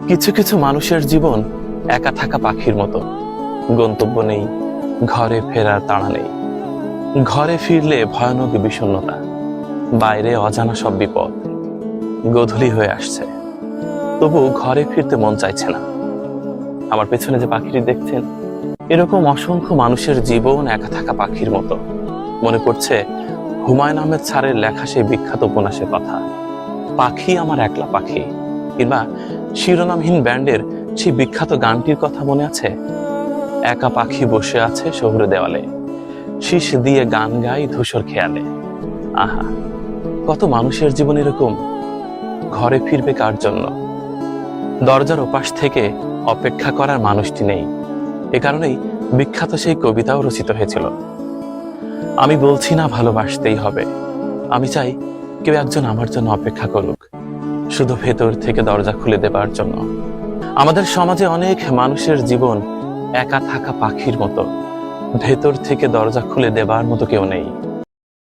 কিছু কিছু মানুষের জীবন একা থাকা পাখির মতো। গন্তব্য নেই, ঘরে ফেরার তাড়া নেই। ঘরে ফিরলে ভয়ানক বিষণ্ণতা, বাইরে অজানা সব বিপদ। গোধূলি হয়ে আসছে, তবু ঘরে ফিরতে মন চাইছে না। আমার পেছনে যে পাখিটি দেখছেন, এরকম অসংখ্য মানুষের জীবন একা থাকা পাখির মতো। মনে পড়ছে হুমায়ুন আহমেদ স্যারের লেখা সেই বিখ্যাত উপন্যাসের কথা, পাখি আমার একলা পাখি। কিংবা শিরোনামহীন ব্যান্ডের সেই বিখ্যাত গানটির কথা মনে আছে, একা পাখি বসে আছে শহুরে দেওয়ালে, শীষ দিয়ে গান গাই ধূসর খেয়ালে। আহা, কত মানুষের জীবন এরকম। ঘরে ফিরবে কার জন্য? দরজার ওপাশ থেকে অপেক্ষা করার মানুষটি নেই। এ কারণেই বিখ্যাত সেই কবিতাও রচিত হয়েছিল। আমি বলছি না ভালোবাসতেই হবে, আমি চাই কেউ একজন আমার জন্য অপেক্ষা করুক, শুধু ভেতর থেকে দরজা খুলে দেবার জন্য। আমাদের সমাজে অনেক মানুষের জীবন একা থাকা পাখির মতো, ভেতর থেকে দরজা খুলে দেবার মতো কেউ নেই।